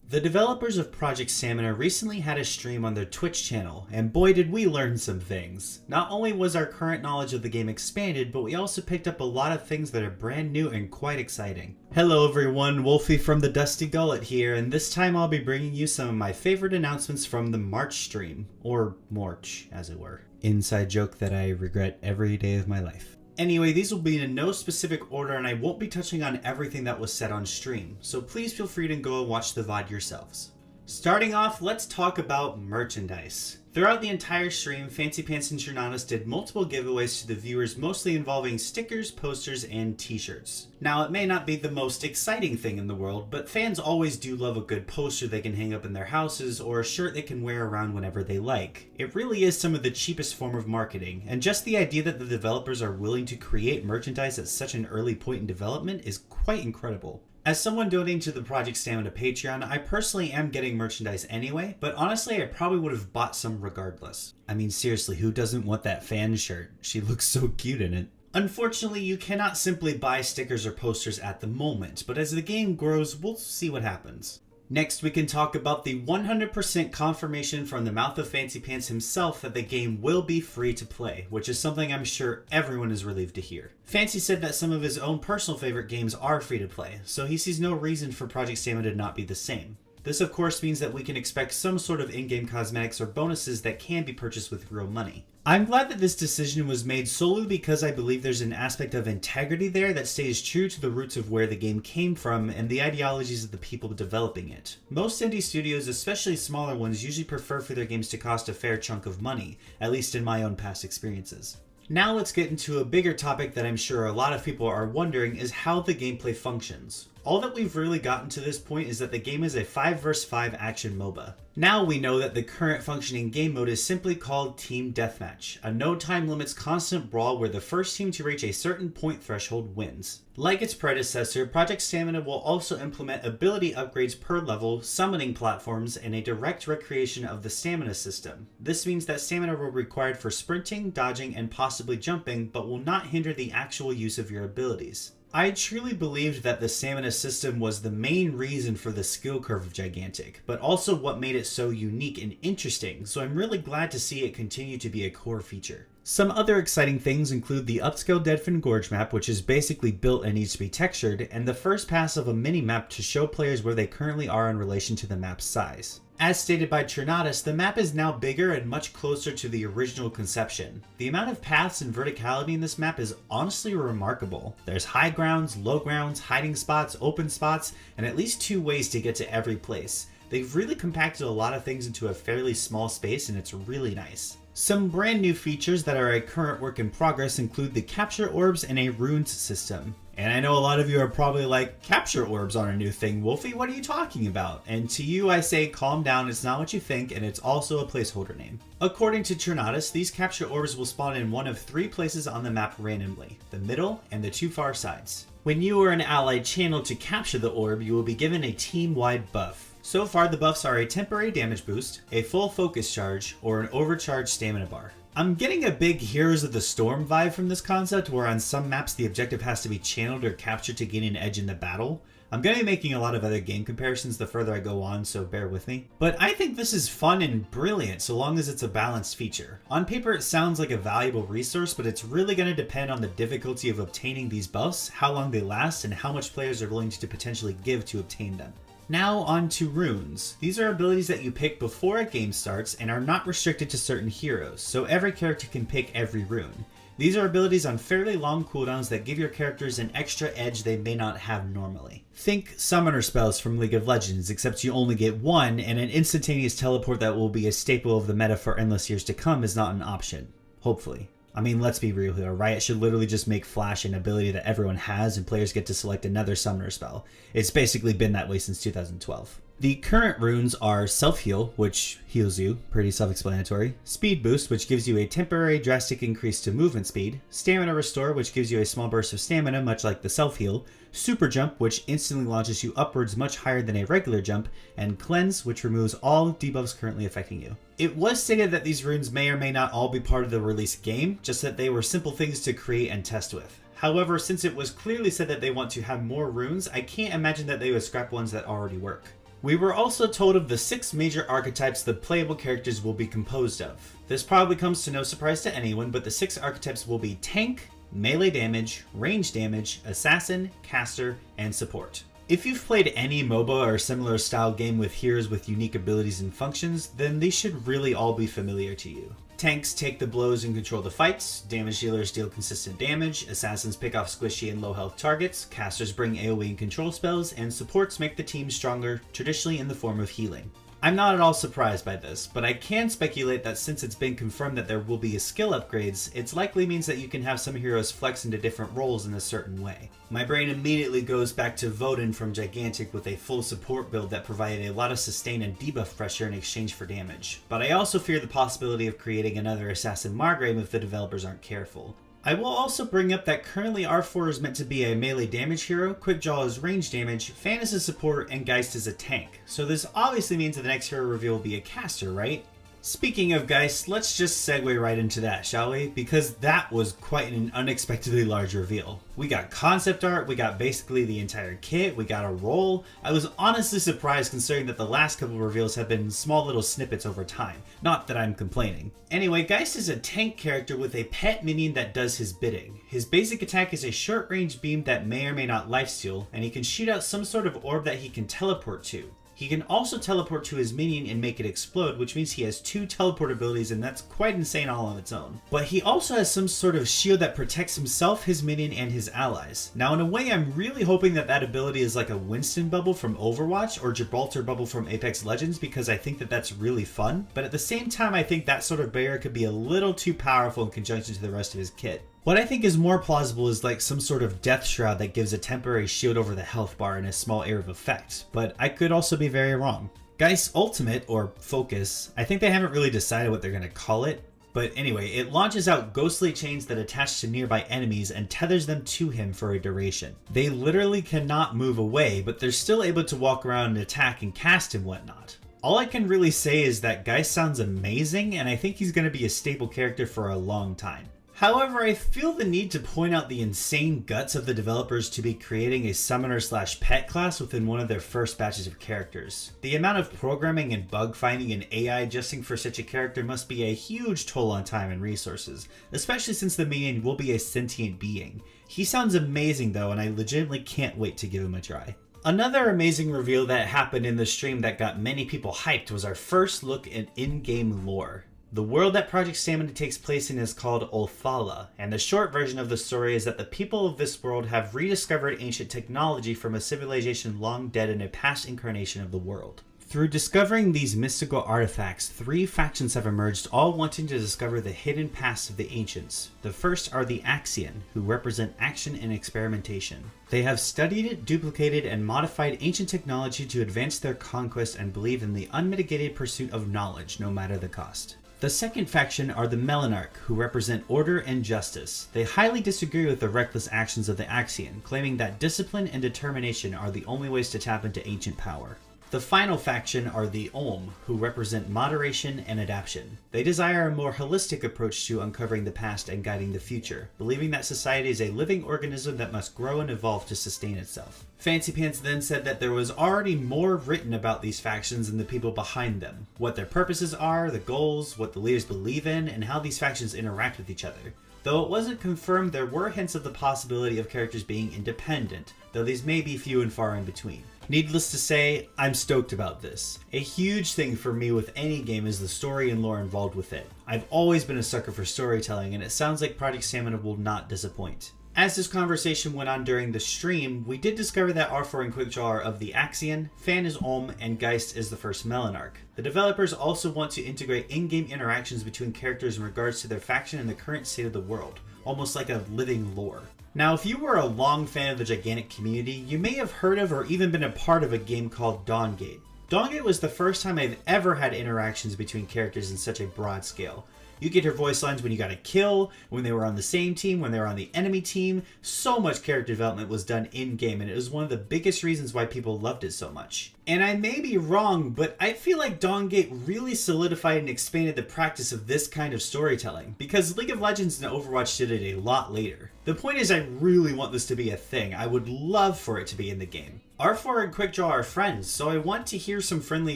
The developers of Project Stamina recently had a stream on their Twitch channel, and boy did we learn some things. Not only was our current knowledge of the game expanded, but we also picked up a lot of things that are brand new and quite exciting. Hello everyone, Wolfie from the Dusty Gullet here, and this time I'll be bringing you some of my favorite announcements from the March stream, or Morch, as it were. Inside joke that I regret every day of my life. Anyway, these will be in no specific order and I won't be touching on everything that was said on stream, so please feel free to go and watch the VOD yourselves. Starting off, let's talk about merchandise. Throughout the entire stream, Fancy Pants and Chernanas did multiple giveaways to the viewers, mostly involving stickers, posters, and t-shirts. Now, it may not be the most exciting thing in the world, but fans always do love a good poster they can hang up in their houses or a shirt they can wear around whenever they like. It really is some of the cheapest form of marketing, and just the idea that the developers are willing to create merchandise at such an early point in development is quite incredible. As someone donating to the Project Stamina Patreon, I personally am getting merchandise anyway, but honestly I probably would have bought some regardless. I mean seriously, who doesn't want that fan shirt? She looks so cute in it. Unfortunately, you cannot simply buy stickers or posters at the moment, but as the game grows, we'll see what happens. Next, we can talk about the 100% confirmation from the mouth of Fancy Pants himself that the game will be free to play, which is something I'm sure everyone is relieved to hear. Fancy said that some of his own personal favorite games are free to play, so he sees no reason for Project Stamina to not be the same. This of course means that we can expect some sort of in-game cosmetics or bonuses that can be purchased with real money. I'm glad that this decision was made solely because I believe there's an aspect of integrity there that stays true to the roots of where the game came from and the ideologies of the people developing it. Most indie studios, especially smaller ones, usually prefer for their games to cost a fair chunk of money, at least in my own past experiences. Now let's get into a bigger topic that I'm sure a lot of people are wondering is how the gameplay functions. All that we've really gotten to this point is that the game is a 5 vs 5 action MOBA. Now we know that the current functioning game mode is simply called Team Deathmatch, a no time limits constant brawl where the first team to reach a certain point threshold wins. Like its predecessor, Project Stamina will also implement ability upgrades per level, summoning platforms, and a direct recreation of the stamina system. This means that stamina will be required for sprinting, dodging, and possibly jumping, but will not hinder the actual use of your abilities. I truly believed that the stamina system was the main reason for the skill curve of Gigantic, but also what made it so unique and interesting, so I'm really glad to see it continue to be a core feature. Some other exciting things include the upscale Deadfin Gorge map, which is basically built and needs to be textured, and the first pass of a mini-map to show players where they currently are in relation to the map's size. As stated by Chernadas, the map is now bigger and much closer to the original conception. The amount of paths and verticality in this map is honestly remarkable. There's high grounds, low grounds, hiding spots, open spots, and at least 2 ways to get to every place. They've really compacted a lot of things into a fairly small space and it's really nice. Some brand new features that are a current work in progress include the capture orbs and a runes system. And I know a lot of you are probably like, capture orbs aren't a new thing, Wolfie, what are you talking about? And to you I say, calm down, it's not what you think, and it's also a placeholder name. According to Chernadas, these capture orbs will spawn in one of 3 places on the map randomly, the middle and the 2 far sides. When you are an allied channel to capture the orb, you will be given a team-wide buff. So far the buffs are a temporary damage boost, a full focus charge, or an overcharged stamina bar. I'm getting a big Heroes of the Storm vibe from this concept, where on some maps the objective has to be channeled or captured to gain an edge in the battle. I'm going to be making a lot of other game comparisons the further I go on, so bear with me. But I think this is fun and brilliant so long as it's a balanced feature. On paper it sounds like a valuable resource, but it's really going to depend on the difficulty of obtaining these buffs, how long they last, and how much players are willing to potentially give to obtain them. Now on to runes. These are abilities that you pick before a game starts and are not restricted to certain heroes, so every character can pick every rune. These are abilities on fairly long cooldowns that give your characters an extra edge they may not have normally. Think summoner spells from League of Legends, except you only get one, and an instantaneous teleport that will be a staple of the meta for endless years to come is not an option. Hopefully. I mean, let's be real here, Riot should literally just make Flash an ability that everyone has and players get to select another summoner spell. It's basically been that way since 2012. The current runes are Self-Heal, which heals you, pretty self-explanatory, Speed Boost, which gives you a temporary drastic increase to movement speed, Stamina Restore, which gives you a small burst of stamina, much like the Self-Heal, Super Jump, which instantly launches you upwards much higher than a regular jump, and Cleanse, which removes all debuffs currently affecting you. It was stated that these runes may or may not all be part of the release game, just that they were simple things to create and test with. However, since it was clearly said that they want to have more runes, I can't imagine that they would scrap ones that already work. We were also told of the 6 major archetypes the playable characters will be composed of. This probably comes to no surprise to anyone, but the 6 archetypes will be Tank, Melee Damage, Range Damage, Assassin, Caster, and Support. If you've played any MOBA or similar style game with heroes with unique abilities and functions, then these should really all be familiar to you. Tanks take the blows and control the fights, damage dealers deal consistent damage, assassins pick off squishy and low health targets, casters bring AoE and control spells, and supports make the team stronger, traditionally in the form of healing. I'm not at all surprised by this, but I can speculate that since it's been confirmed that there will be skill upgrades, it likely means that you can have some heroes flex into different roles in a certain way. My brain immediately goes back to Voden from Gigantic with a full support build that provided a lot of sustain and debuff pressure in exchange for damage, but I also fear the possibility of creating another Assassin Margrave if the developers aren't careful. I will also bring up that currently R4 is meant to be a melee damage hero, Quickjaw is range damage, Fan is a support, and Geist is a tank. So this obviously means that the next hero reveal will be a caster, right? Speaking of Geist, let's just segue right into that, shall we? Because that was quite an unexpectedly large reveal. We got concept art, we got basically the entire kit, we got a role. I was honestly surprised considering that the last couple reveals have been small little snippets over time. Not that I'm complaining. Anyway, Geist is a tank character with a pet minion that does his bidding. His basic attack is a short range beam that may or may not lifesteal, and he can shoot out some sort of orb that he can teleport to. He can also teleport to his minion and make it explode, which means he has 2 teleport abilities, and that's quite insane all on its own. But he also has some sort of shield that protects himself, his minion, and his allies. Now in a way, I'm really hoping that that ability is like a Winston bubble from Overwatch or Gibraltar bubble from Apex Legends, because I think that that's really fun. But at the same time, I think that sort of barrier could be a little too powerful in conjunction to the rest of his kit. What I think is more plausible is like some sort of death shroud that gives a temporary shield over the health bar and a small area of effect, but I could also be very wrong. Geist's ultimate, or focus, I think they haven't really decided what they're going to call it, but anyway, it launches out ghostly chains that attach to nearby enemies and tethers them to him for a duration. They literally cannot move away, but they're still able to walk around and attack and cast and whatnot. All I can really say is that Geist sounds amazing, and I think he's going to be a staple character for a long time. However, I feel the need to point out the insane guts of the developers to be creating a summoner/pet class within one of their first batches of characters. The amount of programming and bug finding and AI adjusting for such a character must be a huge toll on time and resources, especially since the minion will be a sentient being. He sounds amazing though, and I legitimately can't wait to give him a try. Another amazing reveal that happened in the stream that got many people hyped was our first look at in-game lore. The world that Project Stamina takes place in is called Ulthala, and the short version of the story is that the people of this world have rediscovered ancient technology from a civilization long dead in a past incarnation of the world. Through discovering these mystical artifacts, 3 factions have emerged, all wanting to discover the hidden past of the ancients. The first are the AXION, who represent action and experimentation. They have studied, duplicated, and modified ancient technology to advance their conquest and believe in the unmitigated pursuit of knowledge, no matter the cost. The second faction are the Melanarch, who represent order and justice. They highly disagree with the reckless actions of the Axion, claiming that discipline and determination are the only ways to tap into ancient power. The final faction are the Olm, who represent moderation and adaptation. They desire a more holistic approach to uncovering the past and guiding the future, believing that society is a living organism that must grow and evolve to sustain itself. Fancy Pants then said that there was already more written about these factions and the people behind them, what their purposes are, the goals, what the leaders believe in, and how these factions interact with each other. Though it wasn't confirmed, there were hints of the possibility of characters being independent, though these may be few and far in between. Needless to say, I'm stoked about this. A huge thing for me with any game is the story and lore involved with it. I've always been a sucker for storytelling, and it sounds like Project Stamina will not disappoint. As this conversation went on during the stream, we did discover that R4 and Quickjaw are of the Axion, Fan is Olm, and Geist is the first Melanarch. The developers also want to integrate in-game interactions between characters in regards to their faction and the current state of the world, almost like a living lore. Now, if you were a long fan of the Gigantic community, you may have heard of or even been a part of a game called Dawngate. Dawngate was the first time I've ever had interactions between characters in such a broad scale. You get her voice lines when you got a kill, when they were on the same team, when they were on the enemy team. So much character development was done in-game, and it was one of the biggest reasons why people loved it so much. And I may be wrong, but I feel like Dawngate really solidified and expanded the practice of this kind of storytelling, because League of Legends and Overwatch did it a lot later. The point is, I really want this to be a thing. I would love for it to be in the game. R4 and Quick Draw are friends, so I want to hear some friendly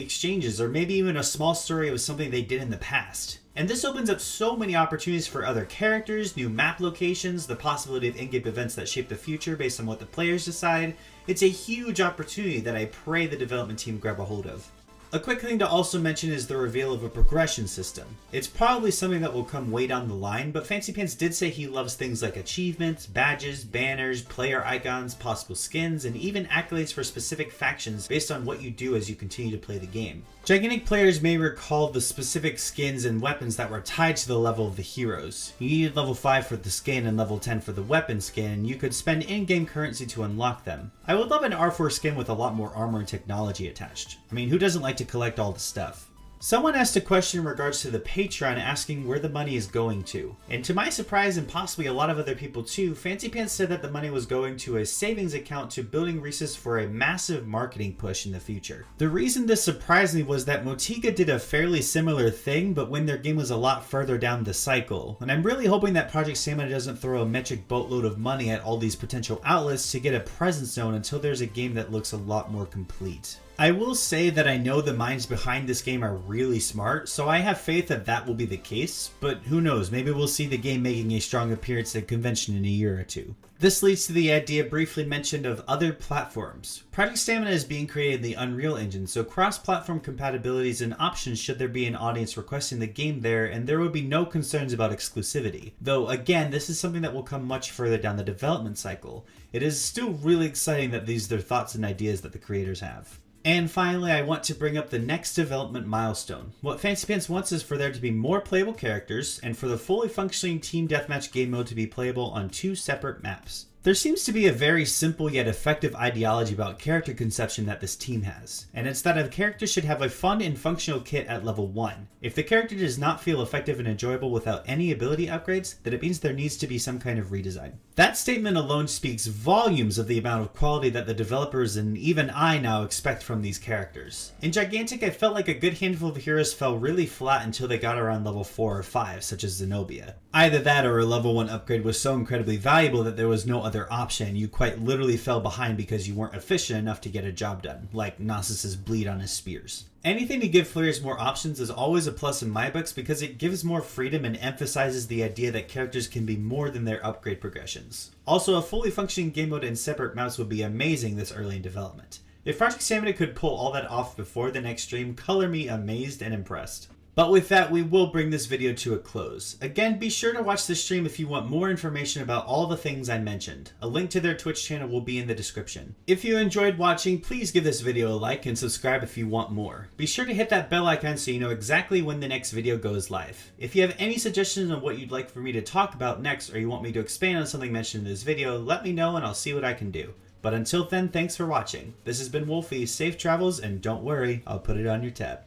exchanges, or maybe even a small story of something they did in the past. And this opens up so many opportunities for other characters, new map locations, the possibility of in-game events that shape the future based on what the players decide. It's a huge opportunity that I pray the development team grab a hold of. A quick thing to also mention is the reveal of a progression system. It's probably something that will come way down the line, but Fancy Pants did say he loves things like achievements, badges, banners, player icons, possible skins, and even accolades for specific factions based on what you do as you continue to play the game. Gigantic players may recall the specific skins and weapons that were tied to the level of the heroes. You needed level 5 for the skin and level 10 for the weapon skin, and you could spend in-game currency to unlock them. I would love an R4 skin with a lot more armor and technology attached. I mean, who doesn't like to collect all the stuff? Someone asked a question in regards to the Patreon, asking where the money is going to. And to my surprise, and possibly a lot of other people too, Fancy Pants said that the money was going to a savings account to building resources for a massive marketing push in the future. The reason this surprised me was that Motiga did a fairly similar thing, but when their game was a lot further down the cycle. And I'm really hoping that Project Stamina doesn't throw a metric boatload of money at all these potential outlets to get a presence zone until there's a game that looks a lot more complete. I will say that I know the minds behind this game are really smart, so I have faith that that will be the case, but who knows, maybe we'll see the game making a strong appearance at a convention in a year or two. This leads to the idea briefly mentioned of other platforms. Project Stamina is being created in the Unreal Engine, so cross-platform compatibility is an option should there be an audience requesting the game there, and there would be no concerns about exclusivity. Though again, this is something that will come much further down the development cycle. It is still really exciting that these are their thoughts and ideas that the creators have. And finally, I want to bring up the next development milestone. What Fancy Pants wants is for there to be more playable characters, and for the fully functioning Team Deathmatch game mode to be playable on 2 separate maps. There seems to be a very simple yet effective ideology about character conception that this team has, and it's that a character should have a fun and functional kit at level 1. If the character does not feel effective and enjoyable without any ability upgrades, then it means there needs to be some kind of redesign. That statement alone speaks volumes of the amount of quality that the developers and even I now expect from these characters. In Gigantic, I felt like a good handful of heroes fell really flat until they got around level 4 or 5, such as Zenobia. Either that or a level 1 upgrade was so incredibly valuable that there was no other option. You quite literally fell behind because you weren't efficient enough to get a job done, like Gnosis' bleed on his spears. Anything to give players more options is always a plus in my books because it gives more freedom and emphasizes the idea that characters can be more than their upgrade progressions. Also, a fully functioning game mode and separate maps would be amazing this early in development. If Project Stamina could pull all that off before the next stream, color me amazed and impressed. But with that, we will bring this video to a close. Again, be sure to watch the stream if you want more information about all the things I mentioned. A link to their Twitch channel will be in the description. If you enjoyed watching, please give this video a like and subscribe if you want more. Be sure to hit that bell icon so you know exactly when the next video goes live. If you have any suggestions on what you'd like for me to talk about next, or you want me to expand on something mentioned in this video, let me know and I'll see what I can do. But until then, thanks for watching. This has been Wolfie, safe travels, and don't worry, I'll put it on your tab.